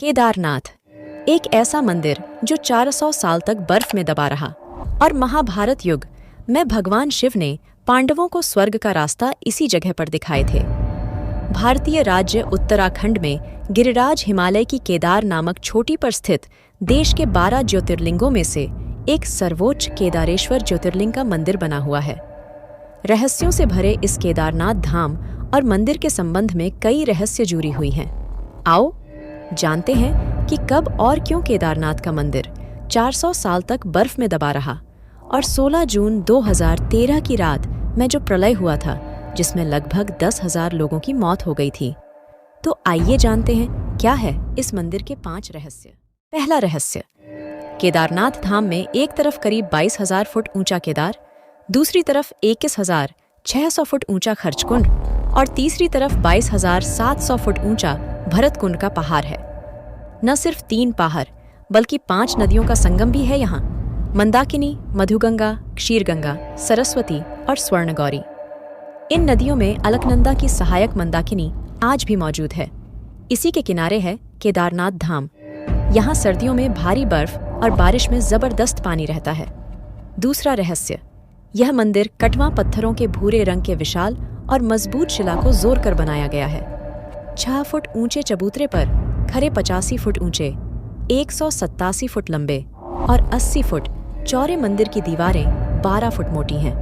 केदारनाथ एक ऐसा मंदिर जो 400 साल तक बर्फ में दबा रहा और महाभारत युग में भगवान शिव ने पांडवों को स्वर्ग का रास्ता इसी जगह पर दिखाए थे। भारतीय राज्य उत्तराखंड में गिरिराज हिमालय की केदार नामक छोटी पर स्थित देश के 12 ज्योतिर्लिंगों में से एक सर्वोच्च केदारेश्वर ज्योतिर्लिंग का मंदिर बना हुआ है। रहस्यों से भरे इस केदारनाथ धाम और मंदिर के संबंध में कई रहस्य जुड़ी हुई हैं। आओ जानते हैं कि कब और क्यों केदारनाथ का मंदिर 400 साल तक बर्फ में दबा रहा और 16 जून 2013 की रात में जो प्रलय हुआ था जिसमें लगभग 10,000 लोगों की मौत हो गई थी। तो आइए जानते हैं क्या है इस मंदिर के 5 रहस्य। पहला रहस्य, केदारनाथ धाम में एक तरफ करीब 22,000 फुट ऊंचा केदार, दूसरी तरफ 21,600 फुट ऊंचा खर्चकुंड और तीसरी तरफ 22,700 फुट ऊंचा भरतकुंड का पहाड़ है। न सिर्फ 3 पहाड़ बल्कि 5 नदियों का संगम भी है यहाँ। मंदाकिनी, मधुगंगा, क्षीरगंगा, सरस्वती और स्वर्णगौरी। इन नदियों में अलकनंदा की सहायक मंदाकिनी आज भी मौजूद है। इसी के किनारे है केदारनाथ धाम। यहाँ सर्दियों में भारी बर्फ और बारिश में जबरदस्त पानी रहता है। दूसरा रहस्य, यह मंदिर कटवा पत्थरों के भूरे रंग के विशाल और मजबूत शिला को जोड़ कर बनाया गया है। 6 फुट ऊंचे चबूतरे पर खड़े 85 फुट ऊंचे, 187 फुट लंबे और 80 फुट चौड़े मंदिर की दीवारें 12 फुट मोटी हैं।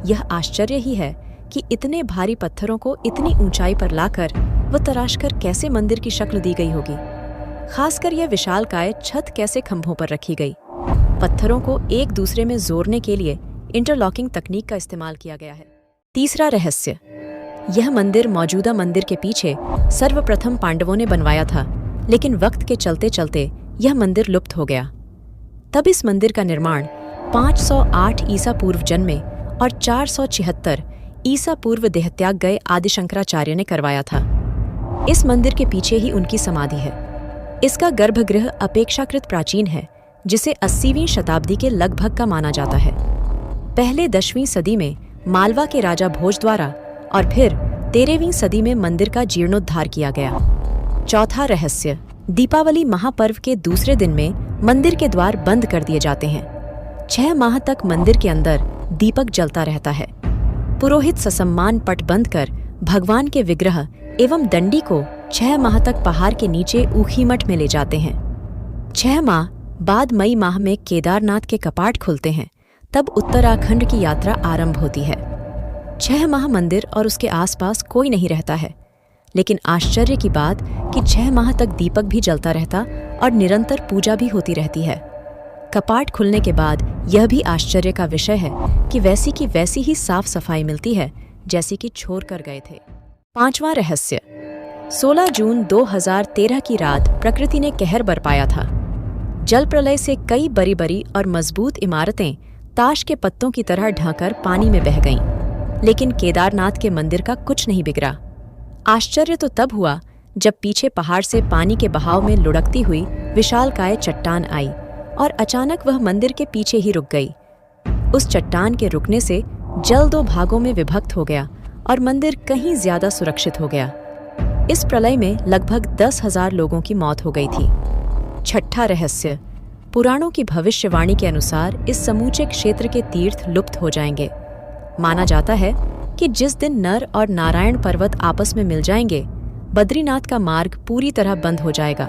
यह आश्चर्य ही है कि इतने भारी पत्थरों को इतनी ऊंचाई पर लाकर व तराशकर कैसे मंदिर की शक्ल दी गई होगी। खासकर यह विशालकाय छत कैसे खंभों पर रखी गई। पत्थरों को एक दूसरे में जोड़ने के लिए इंटरलॉकिंग तकनीक का इस्तेमाल किया गया है। तीसरा रहस्य, यह मंदिर मौजूदा मंदिर के पीछे सर्वप्रथम पांडवों ने बनवाया था, लेकिन वक्त के चलते चलते यह मंदिर लुप्त हो गया। तब इस मंदिर का निर्माण 508 ईसा पूर्व जन्मे और 476 ईसा पूर्व देहत्याग गए आदि शंकराचार्य ने करवाया था। इस मंदिर के पीछे ही उनकी समाधि है। इसका गर्भगृह अपेक्षाकृत प्राचीन है, जिसे 80वीं शताब्दी के लगभग का माना जाता है। पहले 10वीं सदी में मालवा के राजा भोज द्वारा और फिर 13वीं सदी में मंदिर का जीर्णोद्धार किया गया। चौथा रहस्य, दीपावली महापर्व के दूसरे दिन में मंदिर के द्वार बंद कर दिए जाते हैं। 6 माह तक मंदिर के अंदर दीपक जलता रहता है। पुरोहित ससम्मान पट बंद कर भगवान के विग्रह एवं दंडी को 6 माह तक पहाड़ के नीचे ऊखीमठ में ले जाते हैं। 6 माह बाद मई माह में केदारनाथ के कपाट खुलते हैं। तब उत्तराखंड की यात्रा आरंभ होती है। 6 माह मंदिर और उसके आसपास कोई नहीं रहता है, लेकिन आश्चर्य की बात कि 6 माह तक दीपक भी जलता रहता और निरंतर पूजा भी होती रहती है। कपाट खुलने के बाद यह भी आश्चर्य का विषय है कि वैसी की वैसी ही साफ सफाई मिलती है जैसी कि छोड़ कर गए थे। 5वां रहस्य, 16 जून 2013 की रात प्रकृति ने कहर बरपाया था। जल प्रलय से कई बड़ी बड़ी और मजबूत इमारतें ताश के पत्तों की तरह ढहकर पानी में बह गईं, लेकिन केदारनाथ के मंदिर का कुछ नहीं बिगड़ा। आश्चर्य तो तब हुआ जब पीछे पहाड़ से पानी के बहाव में लुढ़कती हुई विशालकाय चट्टान आई और अचानक वह मंदिर के पीछे ही रुक गई। उस चट्टान के रुकने से जल 2 भागों में विभक्त हो गया और मंदिर कहीं ज्यादा सुरक्षित हो गया। इस प्रलय में लगभग 10,000 लोगों की मौत हो गई थी। छठा रहस्य, पुराणों की भविष्यवाणी के अनुसार इस समूचे क्षेत्र के तीर्थ लुप्त हो जाएंगे। माना जाता है कि जिस दिन नर और नारायण पर्वत आपस में मिल जाएंगे, बद्रीनाथ का मार्ग पूरी तरह बंद हो जाएगा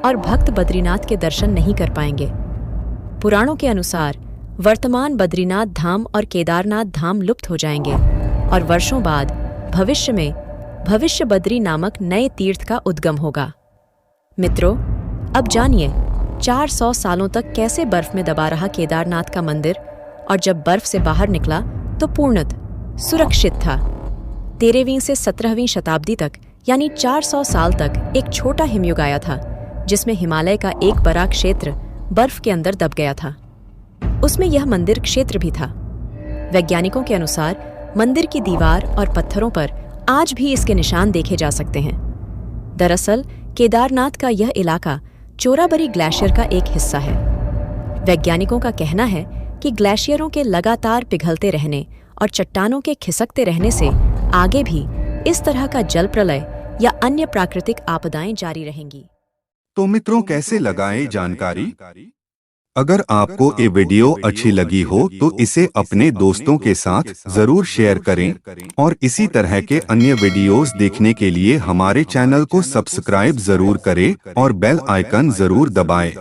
और भक्त बद्रीनाथ के दर्शन नहीं कर पाएंगे। पुराणों के अनुसार वर्तमान बद्रीनाथ धाम और केदारनाथ धाम लुप्त हो जाएंगे और वर्षों बाद भविष्य में भविष्य बद्री नामक नए तीर्थ का उद्गम होगा। मित्रों, अब जानिए 400 सालों तक कैसे बर्फ में दबा रहा केदारनाथ का मंदिर और जब बर्फ से बाहर निकला तो पूर्णतः सुरक्षित था। 13वीं से 17वीं शताब्दी तक यानी 400 साल तक एक छोटा हिमयुग आया था, जिसमें हिमालय का एक बड़ा क्षेत्र बर्फ के अंदर दब गया था। उसमें यह मंदिर क्षेत्र भी था। वैज्ञानिकों के अनुसार मंदिर की दीवार और पत्थरों पर आज भी इसके निशान देखे जा सकते हैं। दरअसल केदारनाथ का यह इलाका चोराबरी ग्लेशियर का एक हिस्सा है। वैज्ञानिकों का कहना है कि ग्लेशियरों के लगातार पिघलते रहने और चट्टानों के खिसकते रहने से आगे भी इस तरह का जल प्रलय या अन्य प्राकृतिक आपदाएं जारी रहेंगी। तो मित्रों, कैसे लगा ये जानकारी? अगर आपको ये वीडियो अच्छी लगी हो तो इसे अपने दोस्तों के साथ जरूर शेयर करें और इसी तरह के अन्य वीडियोस देखने के लिए हमारे चैनल को सब्सक्राइब जरूर करें और बेल आइकन जरूर दबाएं।